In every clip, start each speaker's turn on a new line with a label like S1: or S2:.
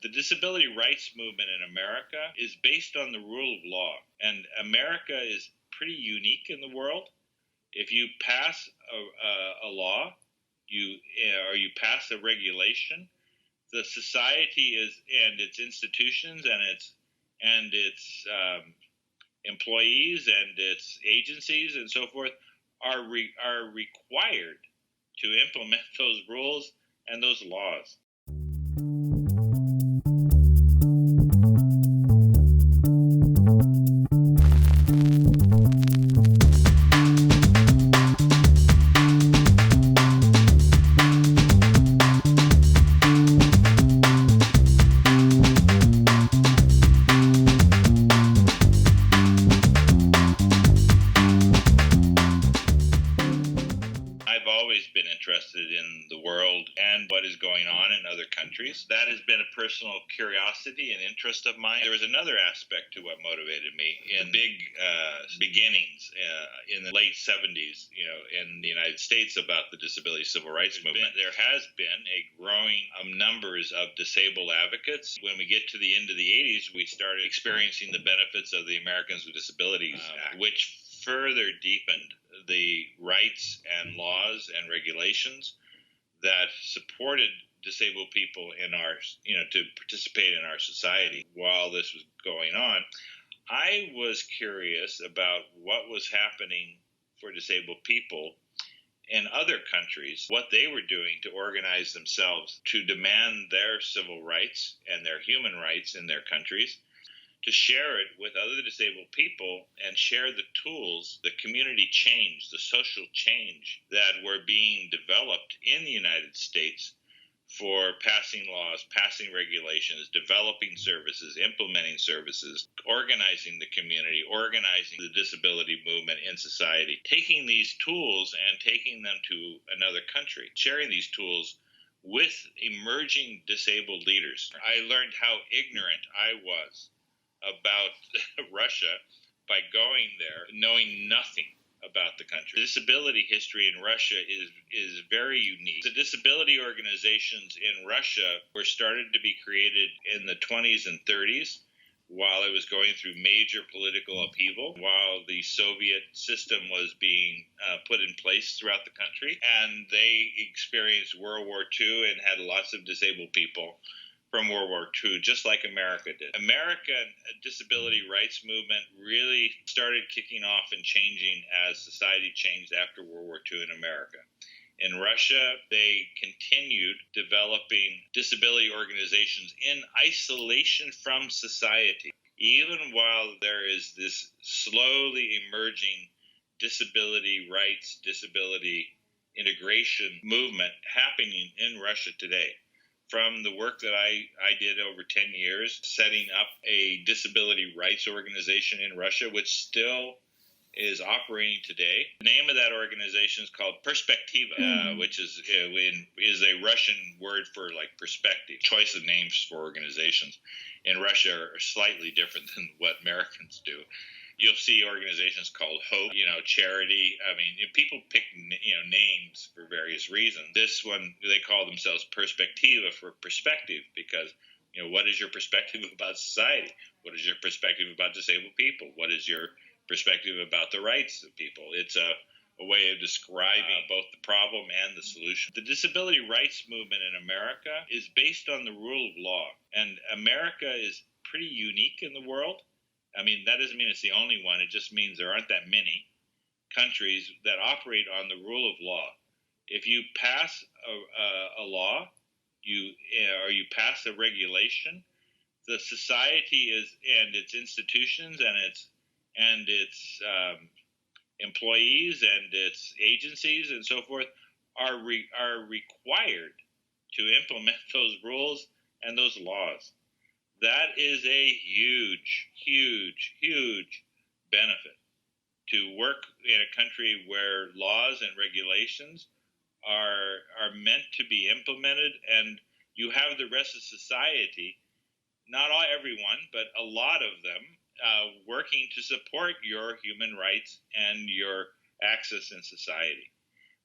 S1: The disability rights movement in America is based on the rule of law, and America is pretty unique in the world. If you pass a law, you pass a regulation, the society is and its institutions and its employees and its agencies and so forth are required to implement those rules and those laws. Interested in the world and what is going on in other countries. That has been a personal curiosity and interest of mine. There was another aspect to what motivated me in big beginnings in the late 70s, in the United States about the disability civil rights movement. There has been a growing numbers of disabled advocates. When we get to the end of the 80s, we started experiencing the benefits of the Americans with Disabilities Act, which further deepened the rights and laws and regulations that supported disabled people in our, to participate in our society. While this was going on, I was curious about what was happening for disabled people in other countries, what they were doing to organize themselves to demand their civil rights and their human rights in their countries, to share it with other disabled people and share the tools, the community change, the social change that were being developed in the United States for passing laws, passing regulations, developing services, implementing services, organizing the community, organizing the disability movement in society, taking these tools and taking them to another country, sharing these tools with emerging disabled leaders. I learned how ignorant I was about Russia by going there, knowing nothing about the country. Disability history in Russia is very unique. The disability organizations in Russia were started to be created in the 20s and 30s while it was going through major political upheaval, while the Soviet system was being put in place throughout the country. And they experienced World War II and had lots of disabled people from World War II, just like America did. American disability rights movement really started kicking off and changing as society changed after World War II in America. In Russia, they continued developing disability organizations in isolation from society, even while there is this slowly emerging disability rights, disability integration movement happening in Russia today. From the work that I did over 10 years, setting up a disability rights organization in Russia, which still is operating today. The name of that organization is called Perspektiva, which is a Russian word for like perspective. Choice of names for organizations in Russia are slightly different than what Americans do. You'll see organizations called Hope, charity. I mean, people pick, names for various reasons. This one, they call themselves Perspektiva for perspective because, what is your perspective about society? What is your perspective about disabled people? What is your perspective about the rights of people? It's a way of describing both the problem and the solution. The disability rights movement in America is based on the rule of law, and America is pretty unique in the world. I mean, that doesn't mean it's the only one. It just means there aren't that many countries that operate on the rule of law. If you pass a law, you pass a regulation, the society and its institutions and its employees and its agencies and so forth are required to implement those rules and those laws. That is a huge, huge, huge benefit to work in a country where laws and regulations are meant to be implemented, and you have the rest of society, not everyone, but a lot of them, working to support your human rights and your access in society.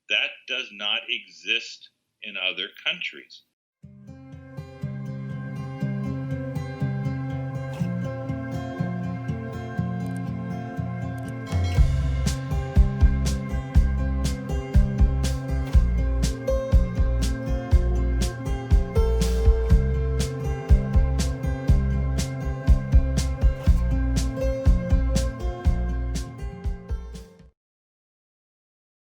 S1: That does not exist in other countries.